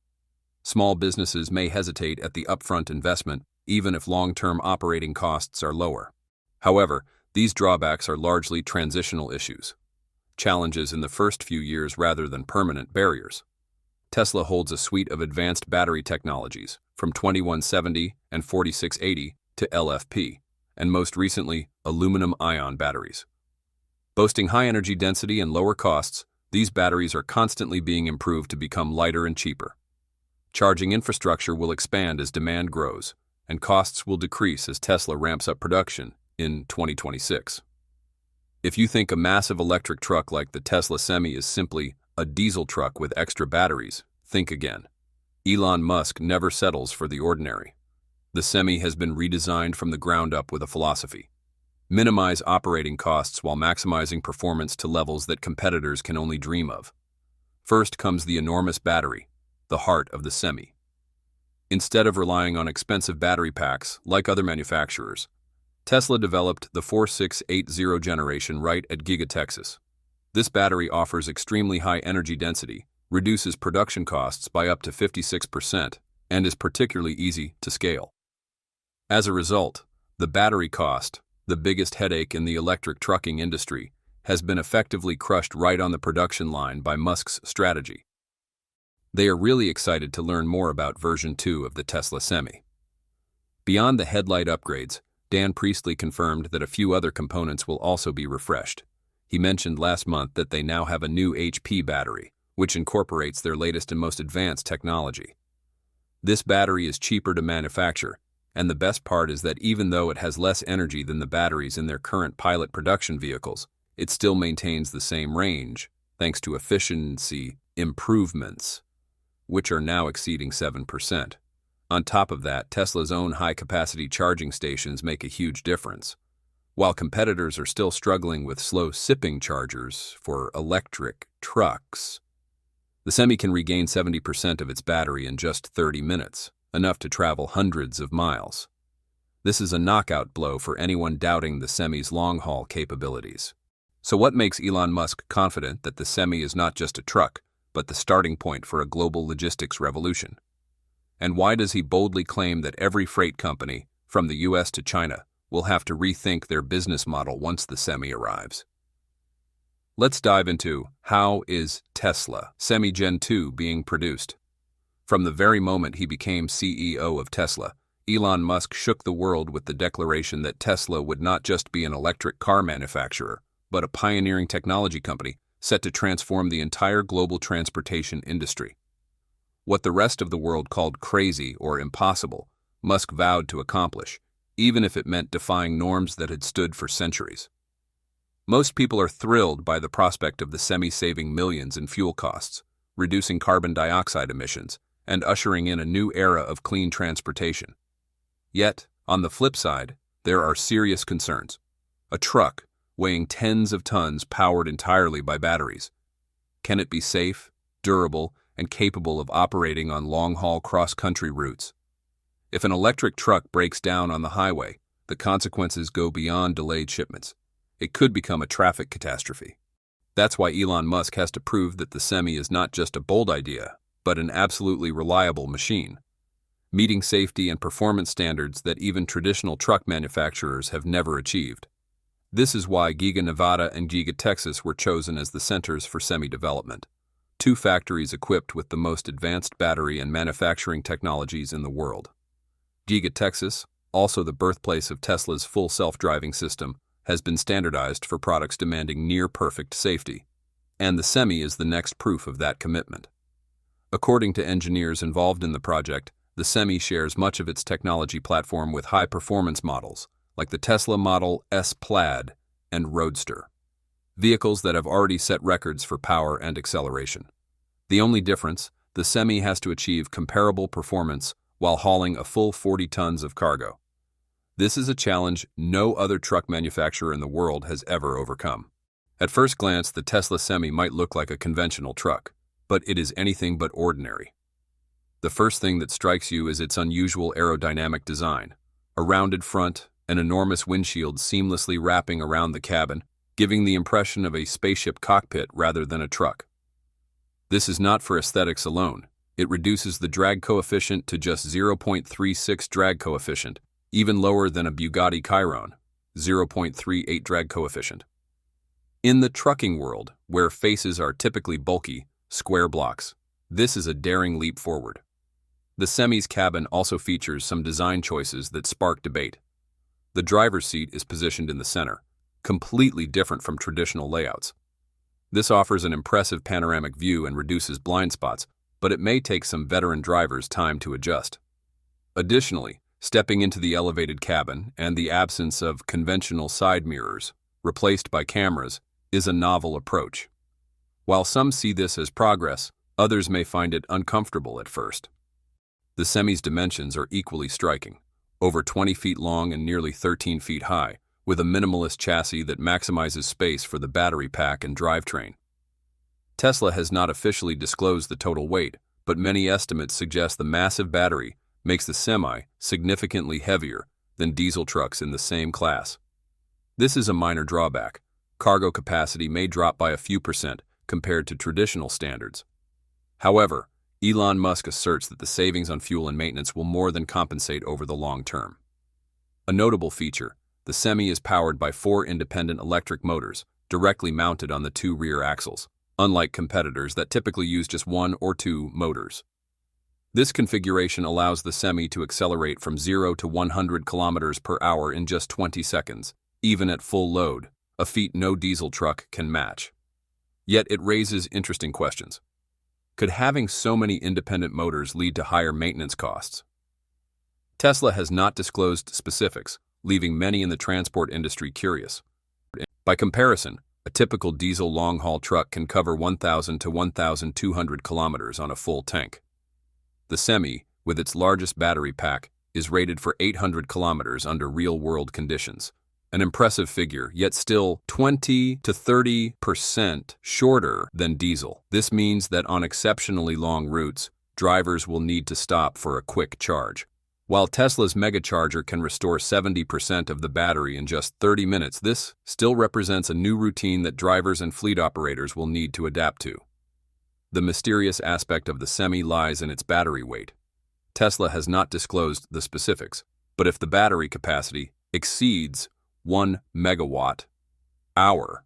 Small businesses may hesitate at the upfront investment, even if long-term operating costs are lower. However, these drawbacks are largely transitional issues, challenges in the first few years rather than permanent barriers. Tesla holds a suite of advanced battery technologies, from 2170 and 4680 to LFP, and most recently, aluminum-ion batteries. Boasting high energy density and lower costs, these batteries are constantly being improved to become lighter and cheaper. Charging infrastructure will expand as demand grows, and costs will decrease as Tesla ramps up production in 2026. If you think a massive electric truck like the Tesla Semi is simply a diesel truck with extra batteries, think again. Elon Musk never settles for the ordinary. The Semi has been redesigned from the ground up with a philosophy: minimize operating costs while maximizing performance to levels that competitors can only dream of. First comes the enormous battery, the heart of the Semi. Instead of relying on expensive battery packs like other manufacturers, Tesla developed the 4680 generation right at Giga, Texas. This battery offers extremely high energy density, reduces production costs by up to 56%, and is particularly easy to scale. As a result, the battery cost, the biggest headache in the electric trucking industry, has been effectively crushed right on the production line by Musk's strategy. They are really excited to learn more about version 2 of the Tesla Semi. Beyond the headlight upgrades, Dan Priestley confirmed that a few other components will also be refreshed. He mentioned last month that they now have a new HP battery, which incorporates their latest and most advanced technology. This battery is cheaper to manufacture, and the best part is that even though it has less energy than the batteries in their current pilot production vehicles, it still maintains the same range, thanks to efficiency improvements, which are now exceeding 7%. On top of that, Tesla's own high-capacity charging stations make a huge difference. While competitors are still struggling with slow sipping chargers for electric trucks, the Semi can regain 70% of its battery in just 30 minutes, enough to travel hundreds of miles. This is a knockout blow for anyone doubting the Semi's long-haul capabilities. So what makes Elon Musk confident that the Semi is not just a truck, but the starting point for a global logistics revolution? And why does he boldly claim that every freight company, from the US to China, will have to rethink their business model once the Semi arrives? Let's dive into how is Tesla Semi Gen 2 being produced? From the very moment he became CEO of Tesla, Elon Musk shook the world with the declaration that Tesla would not just be an electric car manufacturer, but a pioneering technology company set to transform the entire global transportation industry. What the rest of the world called crazy or impossible, Musk vowed to accomplish, even if it meant defying norms that had stood for centuries. Most people are thrilled by the prospect of the Semi saving millions in fuel costs, reducing carbon dioxide emissions, and ushering in a new era of clean transportation. Yet, on the flip side, there are serious concerns. A truck, weighing tens of tons powered entirely by batteries. Can it be safe, durable, and capable of operating on long-haul cross-country routes? If an electric truck breaks down on the highway, the consequences go beyond delayed shipments. It could become a traffic catastrophe. That's why Elon Musk has to prove that the Semi is not just a bold idea, but an absolutely reliable machine, meeting safety and performance standards that even traditional truck manufacturers have never achieved. This is why Giga Nevada and Giga Texas were chosen as the centers for Semi development, two factories equipped with the most advanced battery and manufacturing technologies in the world. Giga Texas, also the birthplace of Tesla's full self-driving system, has been standardized for products demanding near-perfect safety, and the Semi is the next proof of that commitment. According to engineers involved in the project, the Semi shares much of its technology platform with high-performance models, like the Tesla Model S Plaid and Roadster, vehicles that have already set records for power and acceleration. The only difference, the Semi has to achieve comparable performance while hauling a full 40 tons of cargo. This is a challenge no other truck manufacturer in the world has ever overcome. At first glance, the Tesla Semi might look like a conventional truck, but it is anything but ordinary. The first thing that strikes you is its unusual aerodynamic design, a rounded front, an enormous windshield seamlessly wrapping around the cabin, giving the impression of a spaceship cockpit rather than a truck. This is not for aesthetics alone. It reduces the drag coefficient to just 0.36 drag coefficient, even lower than a Bugatti Chiron, 0.38 drag coefficient. In the trucking world, where faces are typically bulky, square blocks, this is a daring leap forward. The Semi's cabin also features some design choices that spark debate. The driver's seat is positioned in the center, completely different from traditional layouts. This offers an impressive panoramic view and reduces blind spots, but it may take some veteran drivers time to adjust. Additionally, stepping into the elevated cabin and the absence of conventional side mirrors, replaced by cameras, is a novel approach. While some see this as progress, others may find it uncomfortable at first. The Semi's dimensions are equally striking, over 20 feet long and nearly 13 feet high, with a minimalist chassis that maximizes space for the battery pack and drivetrain. Tesla has not officially disclosed the total weight, but many estimates suggest the massive battery makes the Semi significantly heavier than diesel trucks in the same class. This is a minor drawback. Cargo capacity may drop by a few percent compared to traditional standards. However, Elon Musk asserts that the savings on fuel and maintenance will more than compensate over the long term. A notable feature, the Semi is powered by 4 independent electric motors directly mounted on the 2 rear axles, unlike competitors that typically use just 1 or 2 motors. This configuration allows the Semi to accelerate from 0 to 100 kilometers per hour in just 20 seconds, even at full load, a feat no diesel truck can match. Yet it raises interesting questions. Could having so many independent motors lead to higher maintenance costs? Tesla has not disclosed specifics, leaving many in the transport industry curious. By comparison, a typical diesel long-haul truck can cover 1,000 to 1,200 kilometers on a full tank. The Semi, with its largest battery pack, is rated for 800 kilometers under real-world conditions, An impressive figure, yet still 20 to 30% shorter than diesel. This means that on exceptionally long routes, drivers will need to stop for a quick charge. While Tesla's megacharger can restore 70% of the battery in just 30 minutes, this still represents a new routine that drivers and fleet operators will need to adapt to. The mysterious aspect of the Semi lies in its battery weight. Tesla has not disclosed the specifics, but if the battery capacity exceeds 1 megawatt hour,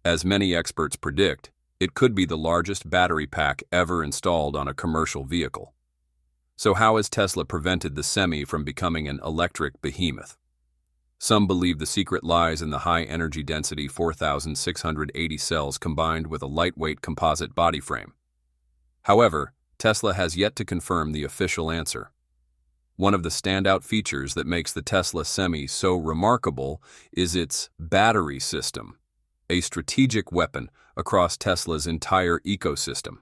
as many experts predict, it could be the largest battery pack ever installed on a commercial vehicle. So how has Tesla prevented the Semi from becoming an electric behemoth? Some believe the secret lies in the high energy density 4,680 cells combined with a lightweight composite body frame. However, Tesla has yet to confirm the official answer. One of the standout features that makes the Tesla Semi so remarkable is its battery system, a strategic weapon across Tesla's entire ecosystem.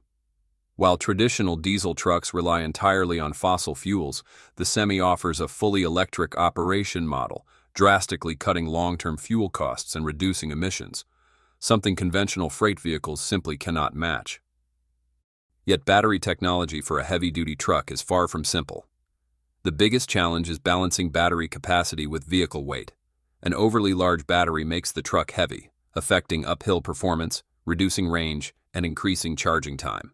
While traditional diesel trucks rely entirely on fossil fuels, the Semi offers a fully electric operation model, drastically cutting long-term fuel costs and reducing emissions, something conventional freight vehicles simply cannot match. Yet battery technology for a heavy-duty truck is far from simple. The biggest challenge is balancing battery capacity with vehicle weight. An overly large battery makes the truck heavy, affecting uphill performance, reducing range, and increasing charging time.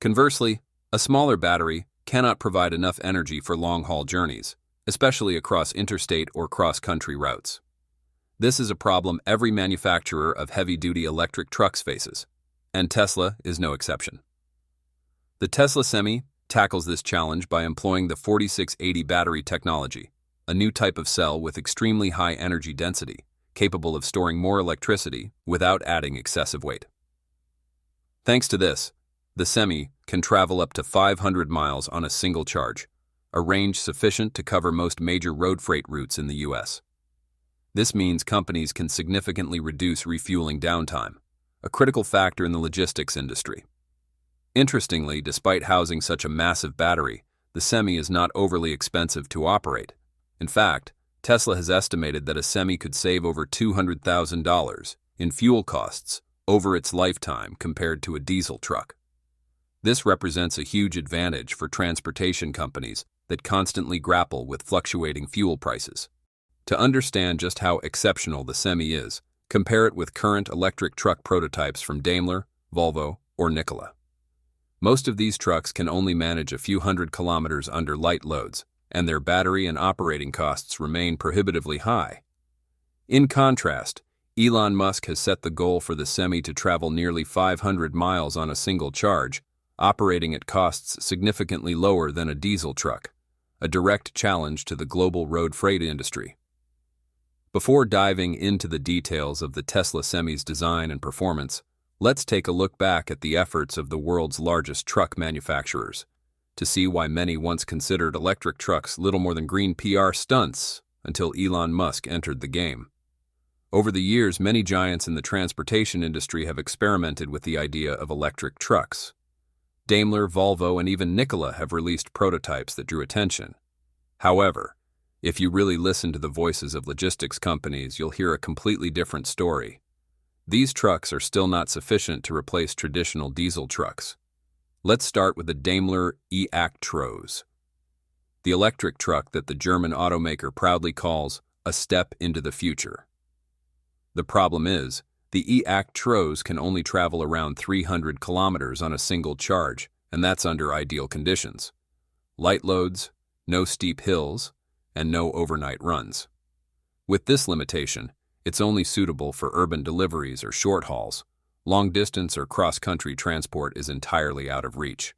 Conversely, a smaller battery cannot provide enough energy for long-haul journeys, especially across interstate or cross-country routes. This is a problem every manufacturer of heavy-duty electric trucks faces, and Tesla is no exception. The Tesla Semi tackles this challenge by employing the 4680 battery technology, a new type of cell with extremely high energy density, capable of storing more electricity without adding excessive weight. Thanks to this, the Semi can travel up to 500 miles on a single charge, a range sufficient to cover most major road freight routes in the U.S. This means companies can significantly reduce refueling downtime, a critical factor in the logistics industry. Interestingly, despite housing such a massive battery, the Semi is not overly expensive to operate. In fact, Tesla has estimated that a Semi could save over $200,000 in fuel costs over its lifetime compared to a diesel truck. This represents a huge advantage for transportation companies that constantly grapple with fluctuating fuel prices. To understand just how exceptional the Semi is, compare it with current electric truck prototypes from Daimler, Volvo, or Nikola. Most of these trucks can only manage a few hundred kilometers under light loads, and their battery and operating costs remain prohibitively high. In contrast, Elon Musk has set the goal for the Semi to travel nearly 500 miles on a single charge, operating at costs significantly lower than a diesel truck, a direct challenge to the global road freight industry. Before diving into the details of the Tesla Semi's design and performance, let's take a look back at the efforts of the world's largest truck manufacturers to see why many once considered electric trucks little more than green PR stunts until Elon Musk entered the game. Over the years, many giants in the transportation industry have experimented with the idea of electric trucks. Daimler, Volvo, and even Nikola have released prototypes that drew attention. However, if you really listen to the voices of logistics companies, you'll hear a completely different story. These trucks are still not sufficient to replace traditional diesel trucks. Let's start with the Daimler e-Actros, the electric truck that the German automaker proudly calls a step into the future. The problem is, the e-Actros can only travel around 300 kilometers on a single charge, and that's under ideal conditions. Light loads, no steep hills, and no overnight runs. With this limitation, it's only suitable for urban deliveries or short hauls. Long-distance or cross-country transport is entirely out of reach.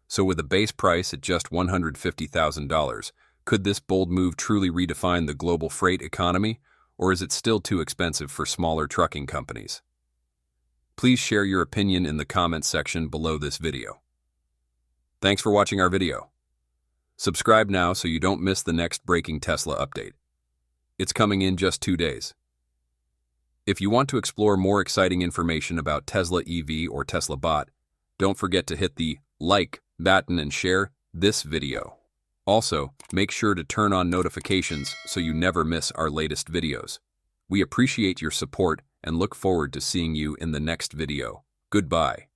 So with a base price at just $150,000, could this bold move truly redefine the global freight economy, or is it still too expensive for smaller trucking companies? Please share your opinion in the comments section below this video. Thanks for watching our video. Subscribe now so you don't miss the next breaking Tesla update. It's coming in just 2 days. If you want to explore more exciting information about Tesla EV or Tesla Bot, don't forget to hit the like button and share this video. Also, make sure to turn on notifications so you never miss our latest videos. We appreciate your support and look forward to seeing you in the next video. Goodbye.